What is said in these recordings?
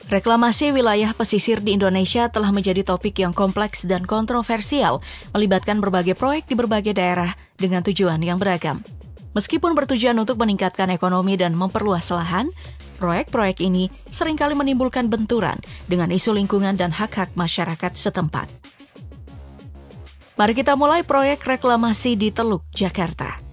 Reklamasi wilayah pesisir di Indonesia telah menjadi topik yang kompleks dan kontroversial, melibatkan berbagai proyek di berbagai daerah dengan tujuan yang beragam. Meskipun bertujuan untuk meningkatkan ekonomi dan memperluas lahan, proyek-proyek ini seringkali menimbulkan benturan dengan isu lingkungan dan hak-hak masyarakat setempat. Mari kita mulai proyek reklamasi di Teluk, Jakarta.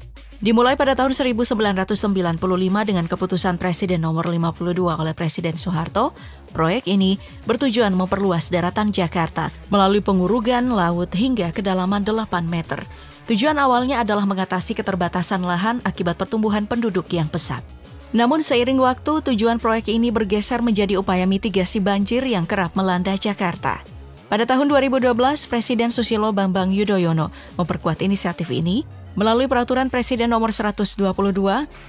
Dimulai pada tahun 1995 dengan keputusan Presiden nomor 52 oleh Presiden Soeharto, proyek ini bertujuan memperluas daratan Jakarta melalui pengurugan laut hingga kedalaman 8 meter. Tujuan awalnya adalah mengatasi keterbatasan lahan akibat pertumbuhan penduduk yang pesat. Namun seiring waktu, tujuan proyek ini bergeser menjadi upaya mitigasi banjir yang kerap melanda Jakarta. Pada tahun 2012, Presiden Susilo Bambang Yudhoyono memperkuat inisiatif ini melalui Peraturan Presiden nomor 122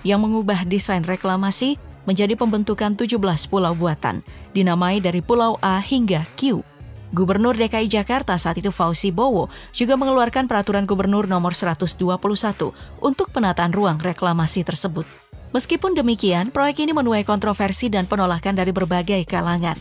yang mengubah desain reklamasi menjadi pembentukan 17 pulau buatan, dinamai dari Pulau A hingga Q. Gubernur DKI Jakarta saat itu Fauzi Bowo juga mengeluarkan Peraturan Gubernur nomor 121 untuk penataan ruang reklamasi tersebut. Meskipun demikian, proyek ini menuai kontroversi dan penolakan dari berbagai kalangan.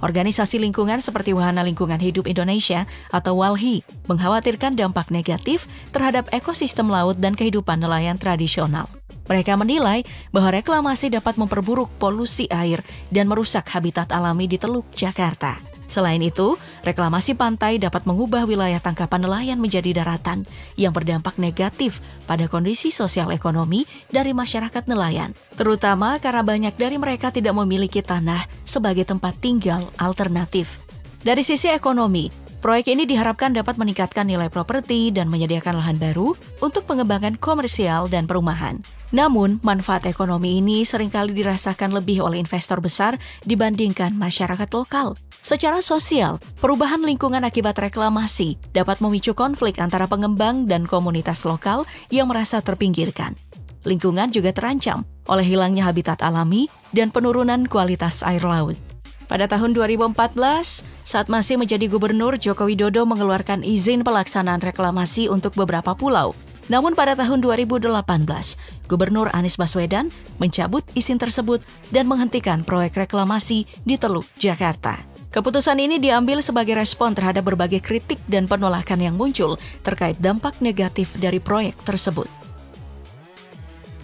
Organisasi lingkungan seperti Wahana Lingkungan Hidup Indonesia atau WALHI mengkhawatirkan dampak negatif terhadap ekosistem laut dan kehidupan nelayan tradisional. Mereka menilai bahwa reklamasi dapat memperburuk polusi air dan merusak habitat alami di Teluk Jakarta. Selain itu, reklamasi pantai dapat mengubah wilayah tangkapan nelayan menjadi daratan yang berdampak negatif pada kondisi sosial ekonomi dari masyarakat nelayan, terutama karena banyak dari mereka tidak memiliki tanah sebagai tempat tinggal alternatif. Dari sisi ekonomi, proyek ini diharapkan dapat meningkatkan nilai properti dan menyediakan lahan baru untuk pengembangan komersial dan perumahan. Namun, manfaat ekonomi ini seringkali dirasakan lebih oleh investor besar dibandingkan masyarakat lokal. Secara sosial, perubahan lingkungan akibat reklamasi dapat memicu konflik antara pengembang dan komunitas lokal yang merasa terpinggirkan. Lingkungan juga terancam oleh hilangnya habitat alami dan penurunan kualitas air laut. Pada tahun 2014, saat masih menjadi gubernur, Joko Widodo mengeluarkan izin pelaksanaan reklamasi untuk beberapa pulau. Namun pada tahun 2018, Gubernur Anies Baswedan mencabut izin tersebut dan menghentikan proyek reklamasi di Teluk, Jakarta. Keputusan ini diambil sebagai respon terhadap berbagai kritik dan penolakan yang muncul terkait dampak negatif dari proyek tersebut.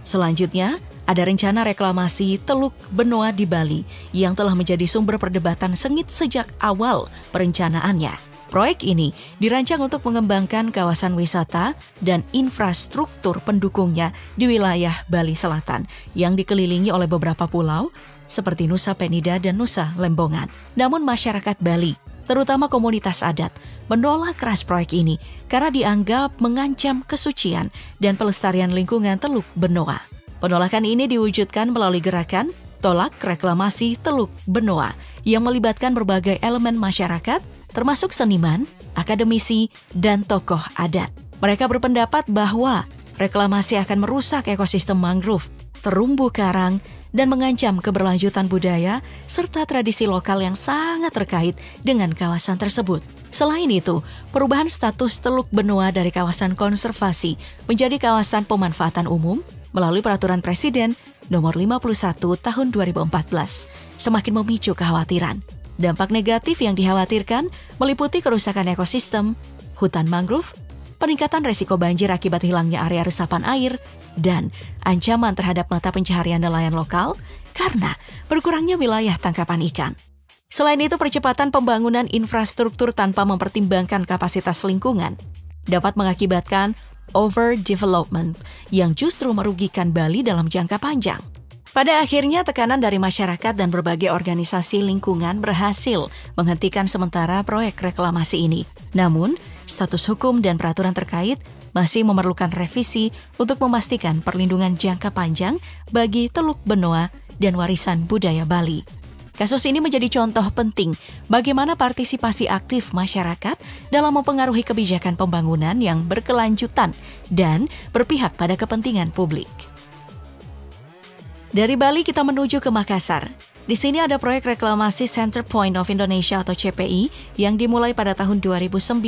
Selanjutnya, ada rencana reklamasi Teluk Benoa di Bali yang telah menjadi sumber perdebatan sengit sejak awal perencanaannya. Proyek ini dirancang untuk mengembangkan kawasan wisata dan infrastruktur pendukungnya di wilayah Bali Selatan yang dikelilingi oleh beberapa pulau seperti Nusa Penida dan Nusa Lembongan. Namun masyarakat Bali, terutama komunitas adat, menolak keras proyek ini karena dianggap mengancam kesucian dan pelestarian lingkungan Teluk Benoa. Penolakan ini diwujudkan melalui gerakan Tolak Reklamasi Teluk Benoa yang melibatkan berbagai elemen masyarakat, termasuk seniman, akademisi, dan tokoh adat. Mereka berpendapat bahwa reklamasi akan merusak ekosistem mangrove, terumbu karang, dan mengancam keberlanjutan budaya serta tradisi lokal yang sangat terkait dengan kawasan tersebut. Selain itu, perubahan status Teluk Benoa dari kawasan konservasi menjadi kawasan pemanfaatan umum melalui Peraturan Presiden nomor 51 tahun 2014 semakin memicu kekhawatiran. Dampak negatif yang dikhawatirkan meliputi kerusakan ekosistem, hutan mangrove, peningkatan resiko banjir akibat hilangnya area resapan air, dan ancaman terhadap mata pencaharian nelayan lokal karena berkurangnya wilayah tangkapan ikan. Selain itu, percepatan pembangunan infrastruktur tanpa mempertimbangkan kapasitas lingkungan dapat mengakibatkan overdevelopment yang justru merugikan Bali dalam jangka panjang. Pada akhirnya, tekanan dari masyarakat dan berbagai organisasi lingkungan berhasil menghentikan sementara proyek reklamasi ini. Namun, status hukum dan peraturan terkait masih memerlukan revisi untuk memastikan perlindungan jangka panjang bagi Teluk Benoa dan warisan budaya Bali. Kasus ini menjadi contoh penting bagaimana partisipasi aktif masyarakat dalam mempengaruhi kebijakan pembangunan yang berkelanjutan dan berpihak pada kepentingan publik. Dari Bali kita menuju ke Makassar. Di sini ada proyek reklamasi Center Point of Indonesia atau CPI yang dimulai pada tahun 2009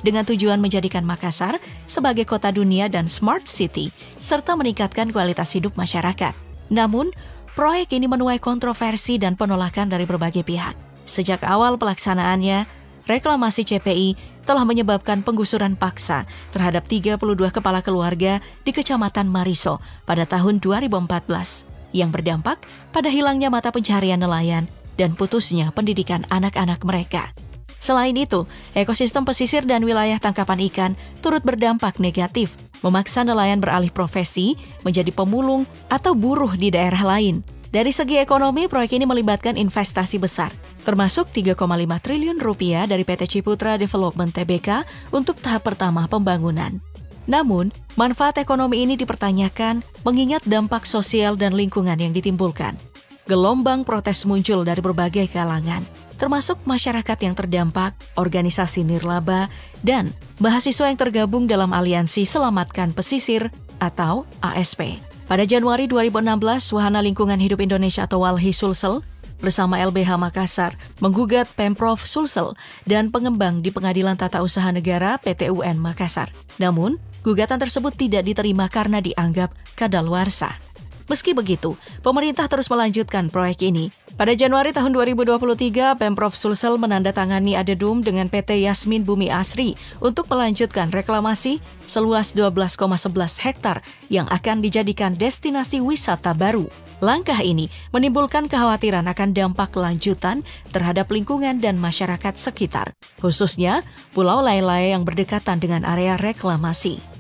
dengan tujuan menjadikan Makassar sebagai kota dunia dan smart city serta meningkatkan kualitas hidup masyarakat. Namun, proyek ini menuai kontroversi dan penolakan dari berbagai pihak. Sejak awal pelaksanaannya, reklamasi CPI telah menyebabkan penggusuran paksa terhadap 32 kepala keluarga di Kecamatan Mariso pada tahun 2014 yang berdampak pada hilangnya mata pencaharian nelayan dan putusnya pendidikan anak-anak mereka. Selain itu, ekosistem pesisir dan wilayah tangkapan ikan turut berdampak negatif, memaksa nelayan beralih profesi menjadi pemulung atau buruh di daerah lain. Dari segi ekonomi, proyek ini melibatkan investasi besar, termasuk 3,5 triliun rupiah dari PT Ciputra Development Tbk untuk tahap pertama pembangunan. Namun, manfaat ekonomi ini dipertanyakan mengingat dampak sosial dan lingkungan yang ditimbulkan. Gelombang protes muncul dari berbagai kalangan, termasuk masyarakat yang terdampak, organisasi nirlaba, dan mahasiswa yang tergabung dalam Aliansi Selamatkan Pesisir atau ASP. Pada Januari 2016, Wahana Lingkungan Hidup Indonesia atau WALHI Sulsel bersama LBH Makassar menggugat Pemprov Sulsel dan pengembang di Pengadilan Tata Usaha Negara PT UN Makassar. Namun, gugatan tersebut tidak diterima karena dianggap kadaluarsa. Meski begitu, pemerintah terus melanjutkan proyek ini. Pada Januari tahun 2023, Pemprov Sulsel menandatangani adendum dengan PT Yasmin Bumi Asri untuk melanjutkan reklamasi seluas 12,11 hektar yang akan dijadikan destinasi wisata baru. Langkah ini menimbulkan kekhawatiran akan dampak lanjutan terhadap lingkungan dan masyarakat sekitar, khususnya Pulau Lelai yang berdekatan dengan area reklamasi.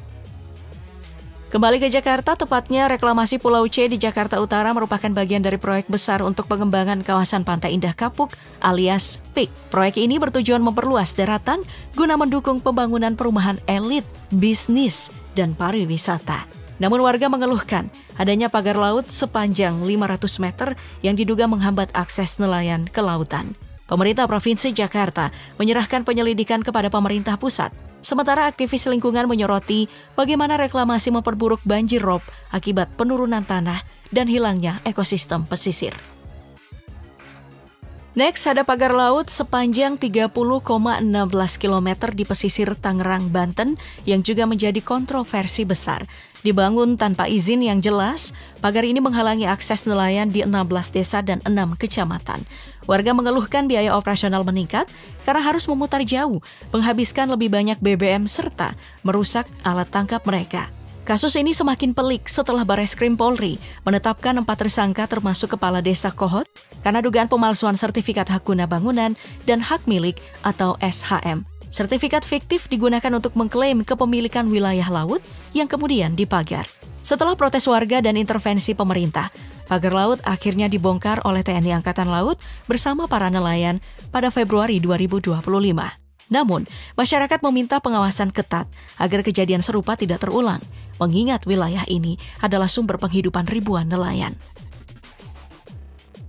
Kembali ke Jakarta, tepatnya reklamasi Pulau C di Jakarta Utara merupakan bagian dari proyek besar untuk pengembangan kawasan Pantai Indah Kapuk alias PIK. Proyek ini bertujuan memperluas daratan guna mendukung pembangunan perumahan elit, bisnis, dan pariwisata. Namun warga mengeluhkan adanya pagar laut sepanjang 500 meter yang diduga menghambat akses nelayan ke lautan. Pemerintah Provinsi Jakarta menyerahkan penyelidikan kepada pemerintah pusat. Sementara aktivis lingkungan menyoroti bagaimana reklamasi memperburuk banjir rob akibat penurunan tanah dan hilangnya ekosistem pesisir. Next, ada pagar laut sepanjang 30,16 km di pesisir Tangerang, Banten yang juga menjadi kontroversi besar. Dibangun tanpa izin yang jelas, pagar ini menghalangi akses nelayan di 16 desa dan 6 kecamatan. Warga mengeluhkan biaya operasional meningkat karena harus memutar jauh, menghabiskan lebih banyak BBM serta merusak alat tangkap mereka. Kasus ini semakin pelik setelah Bareskrim Polri menetapkan 4 tersangka termasuk Kepala Desa Kohot karena dugaan pemalsuan sertifikat hak guna bangunan dan hak milik atau SHM. Sertifikat fiktif digunakan untuk mengklaim kepemilikan wilayah laut yang kemudian dipagar. Setelah protes warga dan intervensi pemerintah, pagar laut akhirnya dibongkar oleh TNI Angkatan Laut bersama para nelayan pada Februari 2025. Namun, masyarakat meminta pengawasan ketat agar kejadian serupa tidak terulang, mengingat wilayah ini adalah sumber penghidupan ribuan nelayan.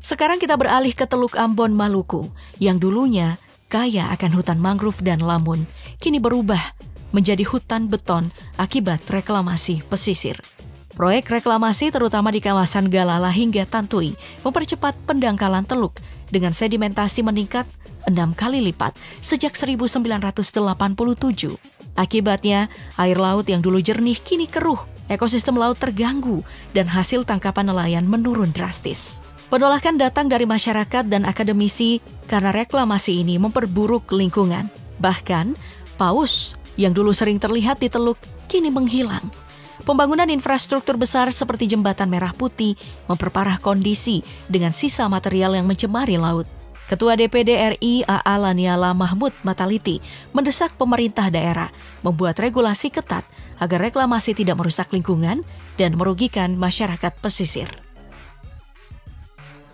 Sekarang kita beralih ke Teluk Ambon, Maluku, yang dulunya kaya akan hutan mangrove dan lamun, kini berubah menjadi hutan beton akibat reklamasi pesisir. Proyek reklamasi terutama di kawasan Galala hingga Tantui mempercepat pendangkalan teluk dengan sedimentasi meningkat 6 kali lipat sejak 1987. Akibatnya, air laut yang dulu jernih kini keruh, ekosistem laut terganggu, dan hasil tangkapan nelayan menurun drastis. Penolakan datang dari masyarakat dan akademisi karena reklamasi ini memperburuk lingkungan. Bahkan, paus yang dulu sering terlihat di teluk kini menghilang. Pembangunan infrastruktur besar seperti Jembatan Merah Putih memperparah kondisi dengan sisa material yang mencemari laut. Ketua DPD RI A.A. Lanyala Mahmud Mataliti mendesak pemerintah daerah membuat regulasi ketat agar reklamasi tidak merusak lingkungan dan merugikan masyarakat pesisir.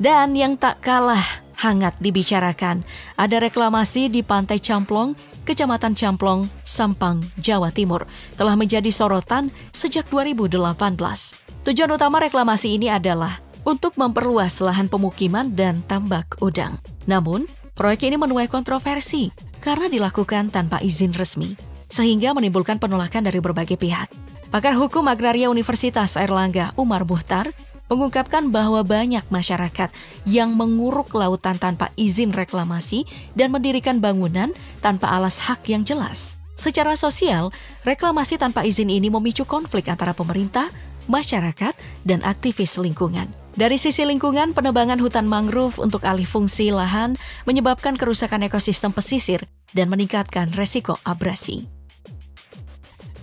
Dan yang tak kalah hangat dibicarakan, ada reklamasi di Pantai Camplong, Kecamatan Camplong, Sampang, Jawa Timur, telah menjadi sorotan sejak 2018. Tujuan utama reklamasi ini adalah untuk memperluas lahan pemukiman dan tambak udang. Namun, proyek ini menuai kontroversi karena dilakukan tanpa izin resmi, sehingga menimbulkan penolakan dari berbagai pihak. Pakar Hukum Agraria Universitas Airlangga, Umar Muhtar, mengungkapkan bahwa banyak masyarakat yang menguruk lautan tanpa izin reklamasi dan mendirikan bangunan tanpa alas hak yang jelas. Secara sosial, reklamasi tanpa izin ini memicu konflik antara pemerintah, masyarakat, dan aktivis lingkungan. Dari sisi lingkungan, penebangan hutan mangrove untuk alih fungsi lahan menyebabkan kerusakan ekosistem pesisir dan meningkatkan resiko abrasi.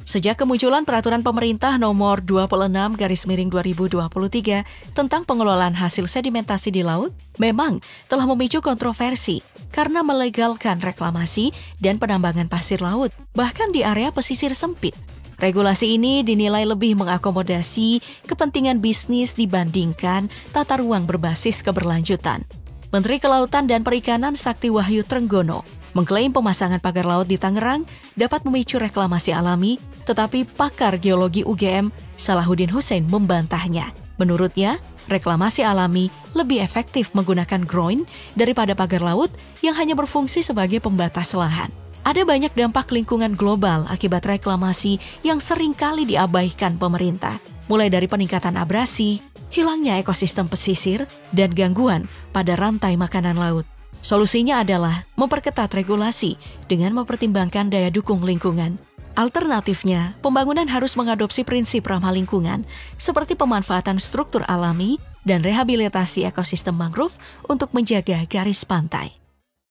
Sejak kemunculan peraturan pemerintah nomor 26/2023 tentang pengelolaan hasil sedimentasi di laut, memang telah memicu kontroversi karena melegalkan reklamasi dan penambangan pasir laut, bahkan di area pesisir sempit. Regulasi ini dinilai lebih mengakomodasi kepentingan bisnis dibandingkan tata ruang berbasis keberlanjutan. Menteri Kelautan dan Perikanan Sakti Wahyu Trenggono mengklaim pemasangan pagar laut di Tangerang dapat memicu reklamasi alami, tetapi pakar geologi UGM Salahuddin Hussein membantahnya. Menurutnya, reklamasi alami lebih efektif menggunakan groin daripada pagar laut yang hanya berfungsi sebagai pembatas lahan. Ada banyak dampak lingkungan global akibat reklamasi yang sering kali diabaikan pemerintah, mulai dari peningkatan abrasi, hilangnya ekosistem pesisir, dan gangguan pada rantai makanan laut. Solusinya adalah memperketat regulasi dengan mempertimbangkan daya dukung lingkungan. Alternatifnya, pembangunan harus mengadopsi prinsip ramah lingkungan seperti pemanfaatan struktur alami dan rehabilitasi ekosistem mangrove untuk menjaga garis pantai.